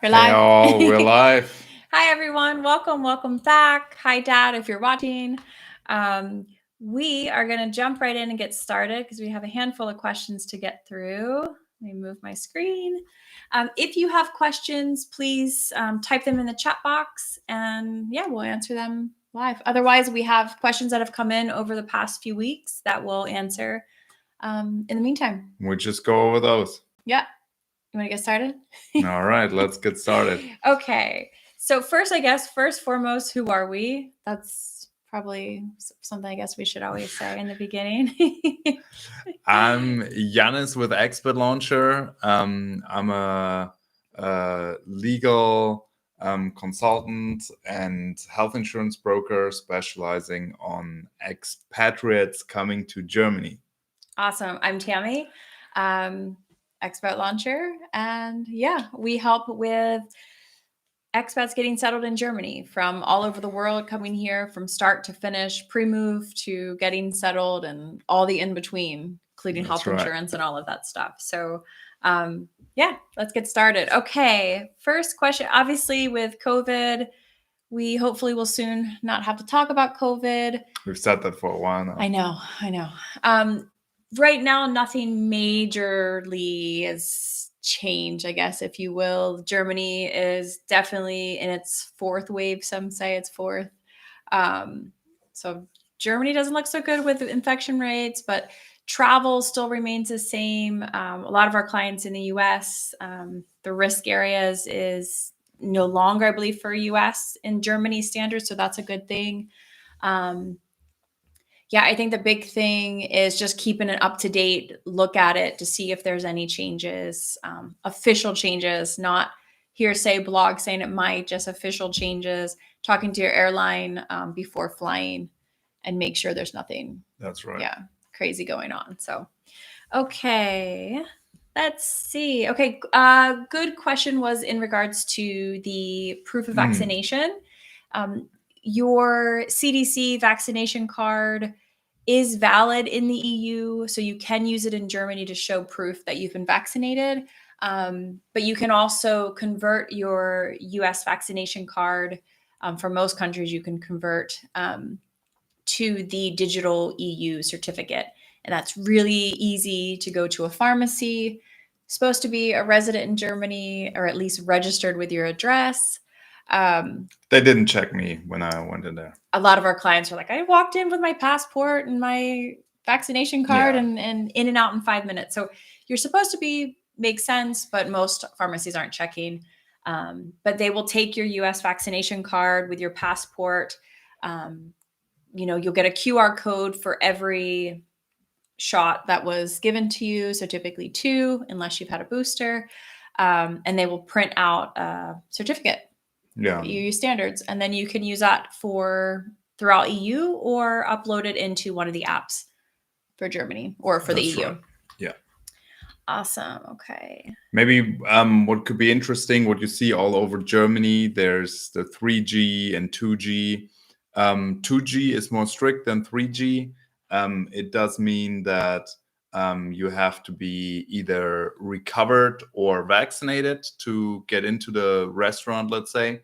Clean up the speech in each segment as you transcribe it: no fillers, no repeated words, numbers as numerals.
We're Hey live. all, we're live. Hi, everyone. Welcome back. Hi, Dad, if you're watching. Um, we are going to jump right in and get started because we have a handful of questions to get through. Let me move my screen. If you have questions, please type them in the chat box and we'll answer them live. Otherwise, we have questions that have come in over the past few weeks that we'll answer in the meantime. We'll just go over those. Yeah. You want to get started? All right, let's get started. Okay. So first foremost, who are we? That's probably something I guess we should always say in the beginning. I'm Yanis with Expat Launcher. I'm a legal consultant and health insurance broker specializing on expatriates coming to Germany. Awesome. I'm Tammy, Expat Launcher. And we help with expats getting settled in Germany from all over the world, coming here from start to finish, pre-move to getting settled and all the in-between, including health insurance and all of that stuff. So let's get started. Okay, first question. Obviously with COVID, we hopefully will soon not have to talk about COVID. We've said that for a while now. I know. Right now, nothing majorly has changed, I guess, if you will. Germany is definitely in its fourth wave. Some say it's fourth. So Germany doesn't look so good with infection rates, but travel still remains the same. A lot of our clients in the U.S., the risk areas is no longer, I believe, for U.S. in Germany standards. So that's a good thing. I think the big thing is just keeping an up-to-date look at it to see if there's any changes, official changes, not hearsay blog saying it might, just official changes, talking to your airline before flying and make sure there's nothing. That's right. Yeah, crazy going on. So, okay. Let's see. Okay, good question was in regards to the proof of vaccination. Your CDC vaccination card is valid in the EU, so you can use it in Germany to show proof that you've been vaccinated. But you can also convert your US vaccination card. For most countries, you can convert to the digital EU certificate. And that's really easy to go to a pharmacy, supposed to be a resident in Germany, or at least registered with your address. They didn't check me when I went in there. A lot of our clients are like, I walked in with my passport and my vaccination card and in and out in 5 minutes. So you're supposed to be, makes sense, but most pharmacies aren't checking. But they will take your US vaccination card with your passport. You'll get a QR code for every shot that was given to you. So typically 2, unless you've had a booster. And they will print out a certificate. EU standards, and then you can use that for throughout EU or upload it into one of the apps for Germany or for the EU. Right. Yeah. Awesome. Okay. Maybe what could be interesting, what you see all over Germany, there's the 3G and 2G. 2G is more strict than 3G. It does mean that you have to be either recovered or vaccinated to get into the restaurant, let's say.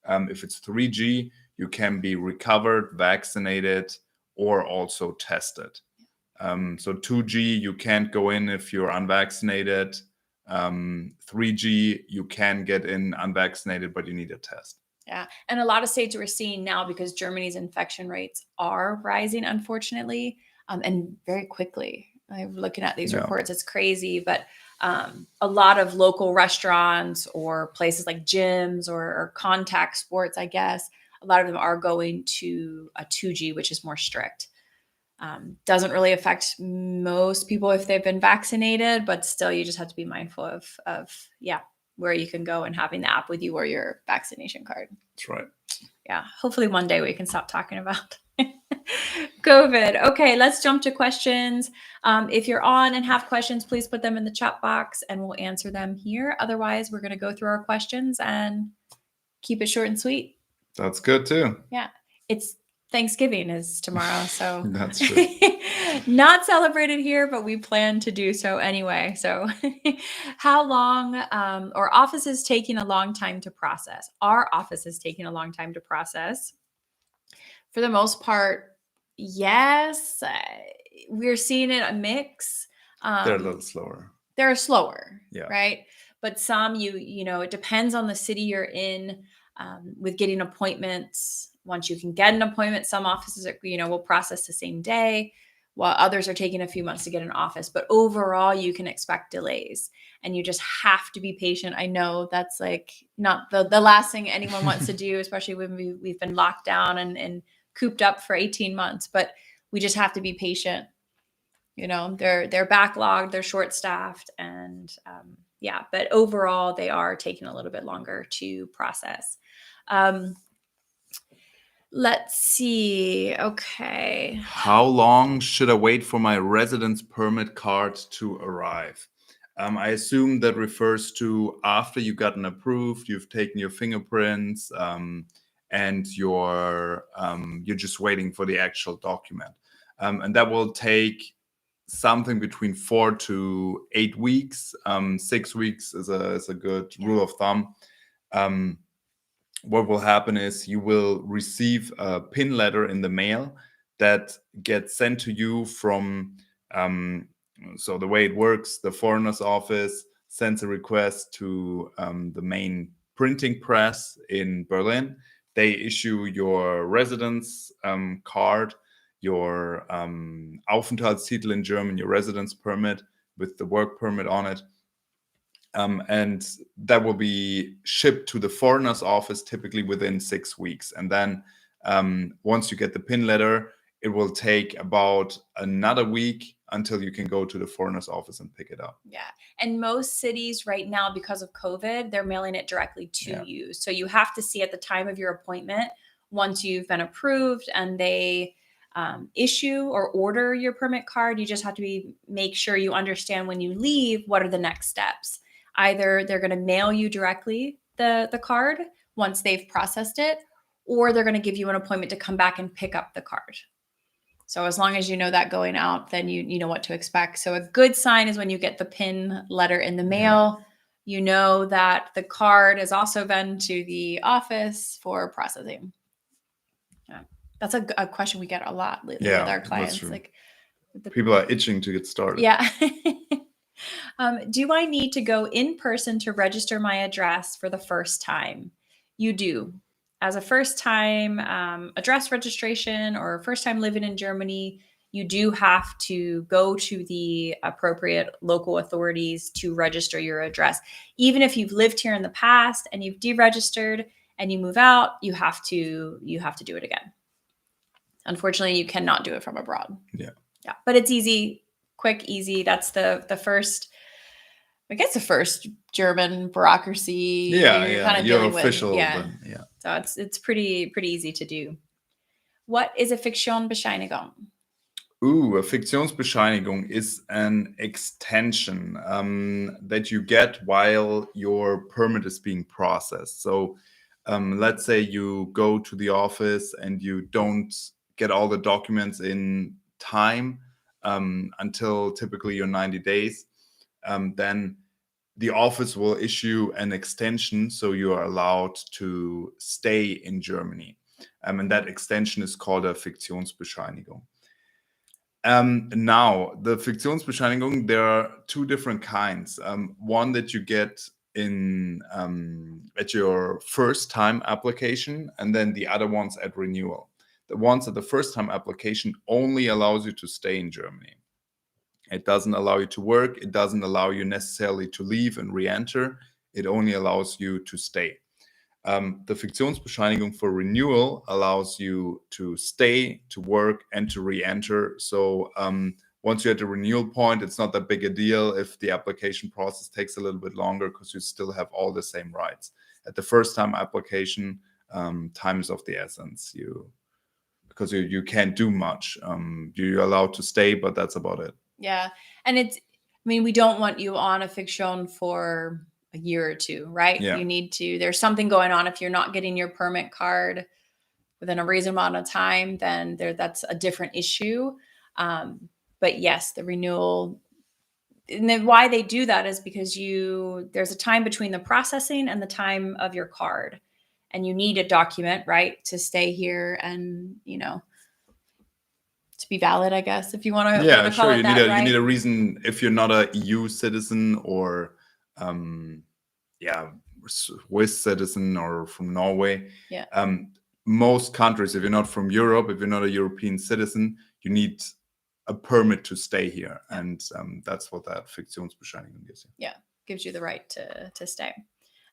If it's 3G, you can be recovered, vaccinated, or also tested. So 2G, you can't go in if you're unvaccinated. 3G, you can get in unvaccinated, but you need a test. Yeah. And a lot of states we're seeing now, because Germany's infection rates are rising, unfortunately, and very quickly. I'm looking at these reports. It's crazy. But a lot of local restaurants or places like gyms or contact sports, I guess, a lot of them are going to a 2G, which is more strict. Doesn't really affect most people if they've been vaccinated, but still you just have to be mindful of where you can go and having the app with you or your vaccination card. That's right. Yeah. Hopefully one day we can stop talking about COVID. Okay, let's jump to questions. If you're on and have questions, please put them in the chat box and we'll answer them here. Otherwise, we're going to go through our questions and keep it short and sweet. That's good too. Yeah. It's Thanksgiving is tomorrow, so That's true. not celebrated here, but we plan to do so anyway. So, how long or office is taking a long time to process? Our office is taking a long time to process. For the most part, yes, we're seeing it a mix. They're a little slower. They're slower, Yeah. right? But some you know, it depends on the city you're in with getting appointments. Once you can get an appointment, some offices are, you know, will process the same day, while others are taking a few months to get an office. But overall, you can expect delays, and you just have to be patient. I know that's like not the last thing anyone wants to do, especially when we've been locked down and cooped up for 18 months. But we just have to be patient. You know, they're backlogged, they're short staffed, and yeah, but overall they are taking a little bit longer to process. um, let's see. Okay. How long should I wait for my residence permit card to arrive? I assume that refers to after you gotten approved, you've taken your fingerprints, and you're just waiting for the actual document, and that will take something between 4 to 8 weeks. 6 weeks is a good rule of thumb. What will happen is you will receive a PIN letter in the mail that gets sent to you from. So the way it works, the foreigner's office sends a request to the main printing press in Berlin. They issue your residence card, your Aufenthaltstitel in German, your residence permit with the work permit on it. And that will be shipped to the foreigner's office typically within 6 weeks. And then once you get the PIN letter, it will take about another week until you can go to the foreigner's office and pick it up. Yeah. And most cities right now, because of COVID, they're mailing it directly to you. So you have to see at the time of your appointment, once you've been approved and they issue or order your permit card, you just have to make sure you understand when you leave, what are the next steps. Either they're going to mail you directly the card once they've processed it, or they're going to give you an appointment to come back and pick up the card. So as long as you know that going out, then you know what to expect. So a good sign is when you get the PIN letter in the mail, you know that the card has also been to the office for processing. Yeah. That's a question we get a lot lately with our clients. Like people are itching to get started. Yeah. Do I need to go in person to register my address for the first time? You do. As a first time address registration or first time living in Germany, you do have to go to the appropriate local authorities to register your address. Even if you've lived here in the past and you've deregistered and you move out, you have to do it again. Unfortunately, you cannot do it from abroad. Yeah. But it's easy, quick, easy. That's the first, I guess, the first German bureaucracy. You're kind of you're dealing official, with. Yeah. but yeah. So it's pretty easy to do. What is a Fiktionsbescheinigung? A Fiktionsbescheinigung is an extension that you get while your permit is being processed. So let's say you go to the office and you don't get all the documents in time until typically your 90 days, then the office will issue an extension so you are allowed to stay in Germany. And that extension is called a Fiktionsbescheinigung. Now, the Fiktionsbescheinigung, there are two different kinds. One that you get in at your first time application, and then the other ones at renewal. The ones at the first time application only allows you to stay in Germany. It doesn't allow you to work. It doesn't allow you necessarily to leave and re-enter. It only allows you to stay. The Fiktionsbescheinigung for renewal allows you to stay, to work, and to re-enter. So once you're at the renewal point, it's not that big a deal if the application process takes a little bit longer because you still have all the same rights. At the first time application, time is of the essence. Because you can't do much. You're allowed to stay, but that's about it. Yeah. And we don't want you on a Fiktion for a year or two, right? Yeah. There's something going on if you're not getting your permit card within a reasonable amount of time, then that's a different issue. But yes, the renewal, and then why they do that is because there's a time between the processing and the time of your card, and you need a document, right, to stay here and, to be valid, I guess, if you want to Yeah, call sure. it that, right? You need a reason if you're not a EU citizen or Swiss citizen or from Norway. Yeah. Most countries, if you're not from Europe, if you're not a European citizen, you need a permit to stay here, and that's what that Fiktionsbescheinigung gives you. Yeah, gives you the right to stay.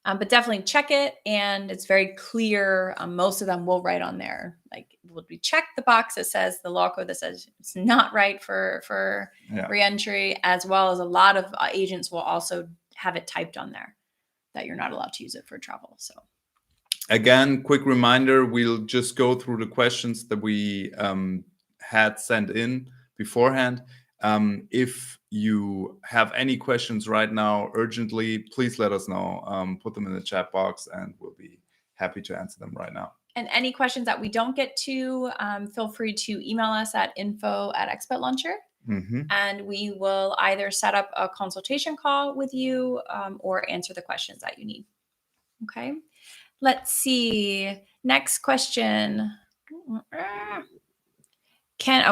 But definitely check it, and it's very clear. Most of them will write on there, like, will we check the box that says the law code that says it's not right for reentry, as well as a lot of agents will also have it typed on there that you're not allowed to use it for travel. So again, quick reminder, we'll just go through the questions that we had sent in beforehand. If you have any questions right now urgently, please let us know. Put them in the chat box and we'll be happy to answer them right now. And any questions that we don't get to, feel free to email us at info@expatlauncher. And we will either set up a consultation call with you or answer the questions that you need. Okay. Let's see. Next question.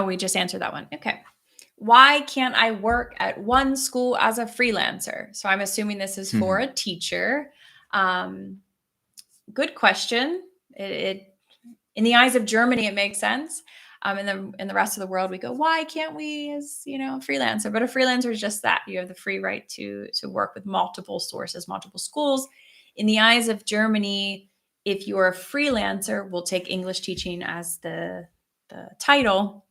We just answered that one. Okay. Why can't I work at one school as a freelancer? So I'm assuming this is for a teacher. Good question. It in the eyes of Germany, it makes sense. In the rest of the world, we go, why can't we as, a freelancer? But a freelancer is just that. You have the free right to work with multiple sources, multiple schools. In the eyes of Germany, if you're a freelancer, we'll take English teaching as the title.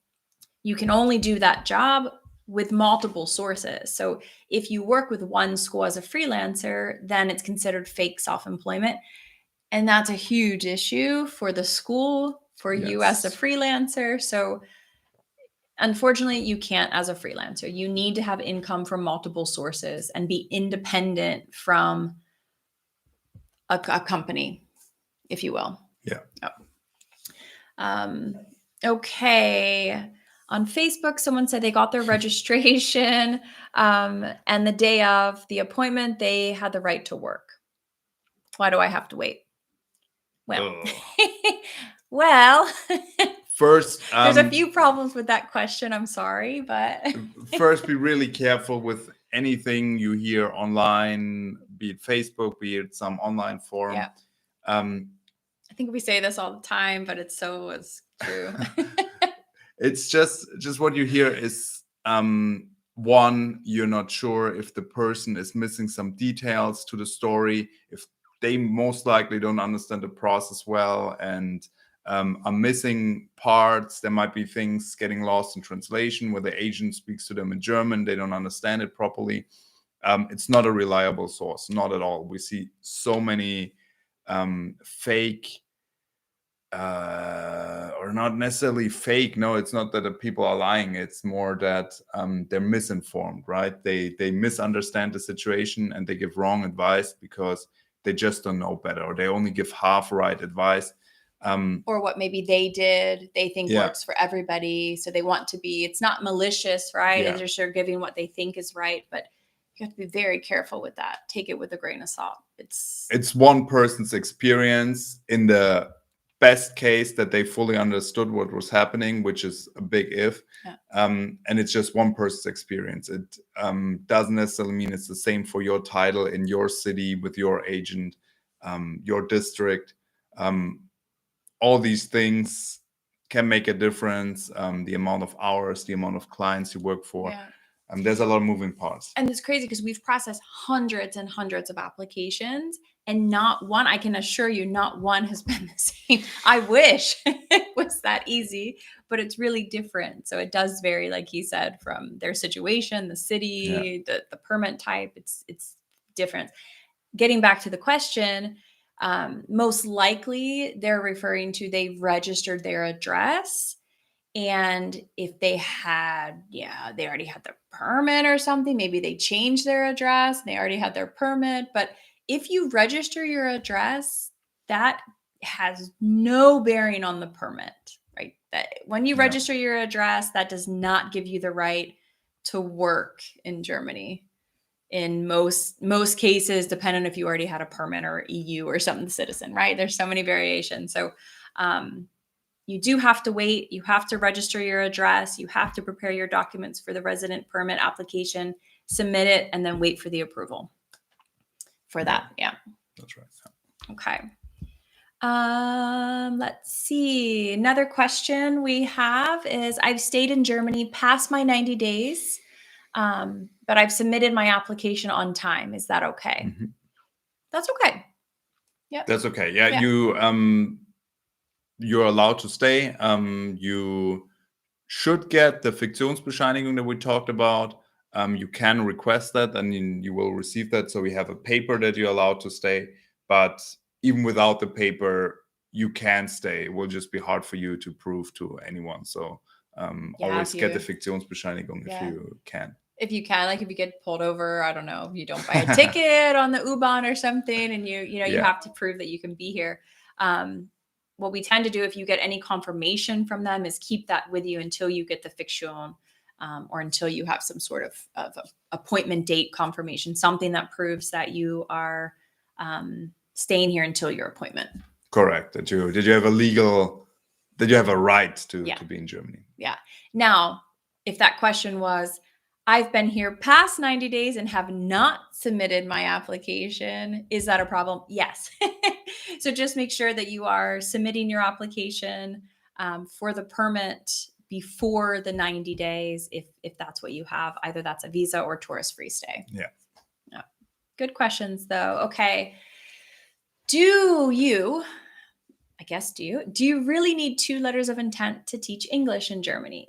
You can only do that job with multiple sources. So if you work with one school as a freelancer, then it's considered fake self-employment. And that's a huge issue for the school, for you as a freelancer. So unfortunately, you can't as a freelancer. You need to have income from multiple sources and be independent from a company, if you will. Yeah. Okay. On Facebook, someone said they got their registration and the day of the appointment, they had the right to work. Why do I have to wait? Well, first, there's a few problems with that question. I'm sorry, but first, be really careful with anything you hear online, be it Facebook, be it some online forum. Yeah. I think we say this all the time, but it's true. It's just what you hear is one, you're not sure if the person is missing some details to the story, if they most likely don't understand the process well and are missing parts. There might be things getting lost in translation where the agent speaks to them in German, they don't understand it properly. It's not a reliable source, not at all. We see so many fake or not necessarily fake. No, it's not that the people are lying. It's more that they're misinformed, right? They misunderstand the situation and they give wrong advice because they just don't know better, or they only give half right advice. Or what maybe they did, they think works for everybody. So they want to be, it's not malicious, right? Yeah. It's just they're giving what they think is right. But you have to be very careful with that. Take it with a grain of salt. It's one person's experience. In the best case that they fully understood what was happening, which is a big if. Yeah. And it's just one person's experience. It doesn't necessarily mean it's the same for your title in your city with your agent, your district. All these things can make a difference. The amount of hours, the amount of clients you work for. Yeah. There's a lot of moving parts. And it's crazy because we've processed hundreds and hundreds of applications, and not one, I can assure you, not one has been the same. I wish it was that easy, but it's really different. So it does vary, like he said, from their situation, the city, the permit type. It's different. Getting back to the question, most likely they're referring to they've registered their address. And if they had, they already had their permit or something, maybe they changed their address and they already had their permit. But if you register your address, that has no bearing on the permit, right? That when you Yeah. register your address, that does not give you the right to work in Germany. In most cases, depending if you already had a permit or EU or something citizen, right? There's so many variations. So you do have to wait. You have to register your address. You have to prepare your documents for the resident permit application, submit it, and then wait for the approval for that. Yeah. That's right. Okay. Let's see. Another question we have is I've stayed in Germany past my 90 days, but I've submitted my application on time. Is that okay? Mhm. That's okay. Yep. That's okay. Yeah, Yeah. you're allowed to stay. You should get the Fiktionsbescheinigung that we talked about. You can request that, and you will receive that. So we have a paper that you're allowed to stay. But even without the paper, you can stay. It will just be hard for you to prove to anyone. So always get the Fiktionsbescheinigung if you can. If you can, like if you get pulled over, I don't know, you don't buy a ticket on the U-Bahn or something, and you have to prove that you can be here. What we tend to do if you get any confirmation from them is keep that with you until you get the Fiktion, or until you have some sort of appointment date confirmation, something that proves that you are staying here until your appointment. Correct. Did you have a right to be in Germany? Yeah. Now, if that question was, I've been here past 90 days and have not submitted my application, is that a problem? Yes. So just make sure that you are submitting your application for the permit before the 90 days, if that's what you have. Either that's a visa or tourist-free stay. Yeah. Good questions, though. Okay. Do you really need 2 letters of intent to teach English in Germany?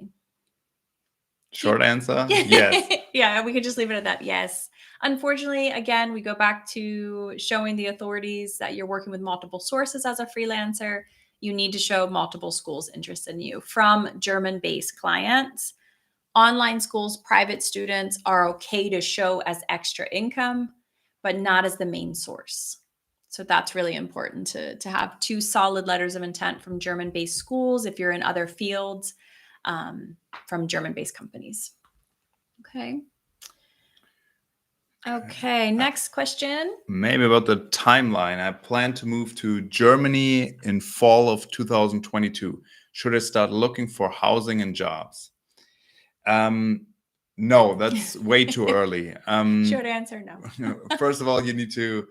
Short answer, yes. Yeah, we could just leave it at that. Yes. Unfortunately, again, we go back to showing the authorities that you're working with multiple sources as a freelancer. You need to show multiple schools interested in you from German-based clients. Online schools, private students are okay to show as extra income, but not as the main source. So that's really important to have 2 solid letters of intent from German-based schools if you're in other fields, from German-based companies. Okay, next question. Maybe about the timeline. I plan to move to Germany in fall of 2022. Should I start looking for housing and jobs? No, that's way too early. Short answer, no. First of all, you need to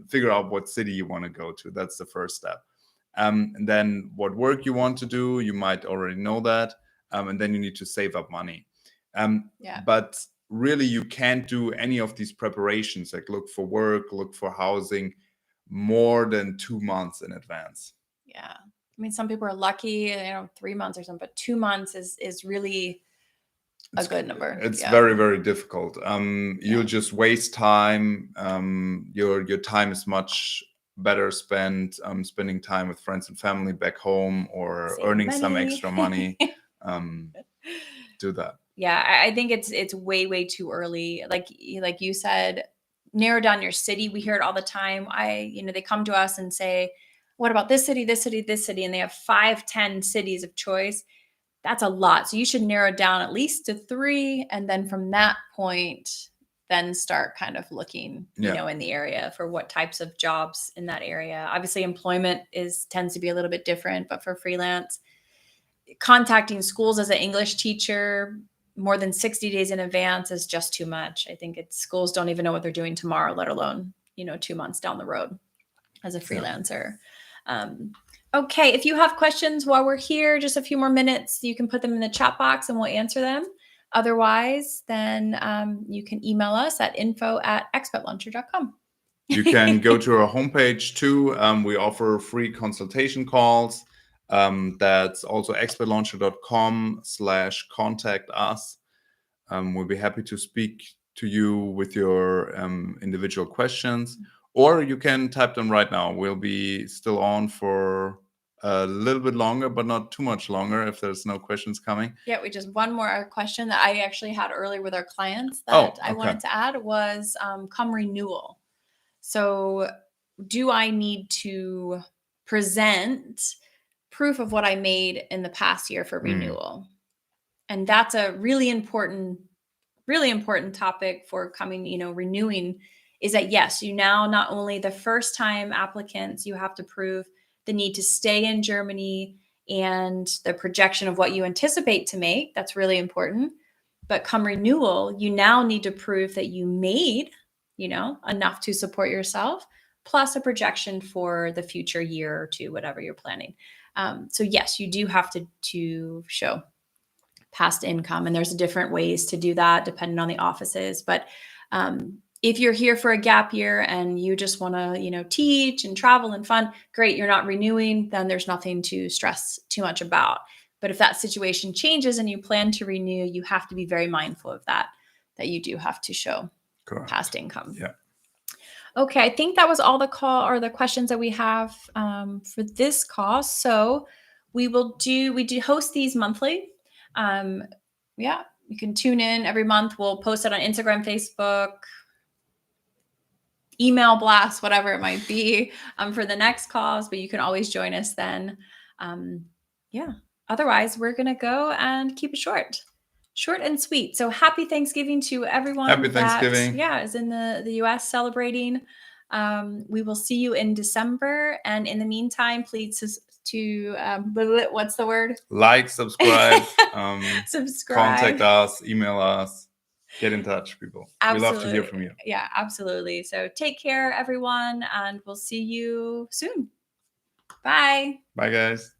figure out what city you want to go to. That's the first step. And then what work you want to do, you might already know that. And then you need to save up money. But really, you can't do any of these preparations, like look for work, look for housing, more than 2 months in advance. Yeah. I mean, some people are lucky, 3 months or something, but 2 months is really a good number. It's very, very difficult. You'll just waste time. Your time is much better spent spending time with friends and family back home, or earning some extra money. Do that. Yeah, I think it's way too early. Like you said, narrow down your city. We hear it all the time. They come to us and say, what about this city, this city, this city? And they have 5-10 cities of choice. That's a lot. So you should narrow down at least to 3. And then from that point, then start kind of looking, in the area for what types of jobs in that area. Obviously, employment tends to be a little bit different, but for freelance, contacting schools as an English teacher more than 60 days in advance is just too much. I think schools don't even know what they're doing tomorrow, let alone, 2 months down the road as a freelancer. Okay, if you have questions while we're here, just a few more minutes, you can put them in the chat box and we'll answer them. Otherwise, then you can email us at info@expatlauncher.com. You can go to our homepage too. We offer free consultation calls. That's also expatlauncher.com/contact us. We'll be happy to speak to you with your individual questions, or you can type them right now. We'll be still on for a little bit longer, but not too much longer if there's no questions coming. Yeah, we just one more question that I actually had earlier with our clients that I wanted to add was come renewal. So do I need to present proof of what I made in the past year for renewal. And that's a really important topic for coming, renewing, is that yes, you now, not only the first time applicants, you have to prove the need to stay in Germany and the projection of what you anticipate to make. That's really important. But come renewal, you now need to prove that you made, enough to support yourself, plus a projection for the future year or two, whatever you're planning. So yes, you do have to show past income, and there's different ways to do that depending on the offices. But if you're here for a gap year and you just want to, teach and travel and fun, great. You're not renewing, then there's nothing to stress too much about. But if that situation changes and you plan to renew, you have to be very mindful of that you do have to show past income. Yeah. Okay, I think that was all the questions that we have for this call. So we do host these monthly. You can tune in every month. We'll post it on Instagram, Facebook, email blast, whatever it might be, for the next calls, but you can always join us then. Otherwise, we're going to go and keep it short and sweet. So happy Thanksgiving to everyone. Happy Thanksgiving. Is in the US celebrating. We will see you in December. And in the meantime, please what's the word? Like, subscribe, subscribe, contact us, email us, get in touch, people. Absolutely. We love to hear from you. Yeah, absolutely. So take care, everyone, and we'll see you soon. Bye. Bye, guys.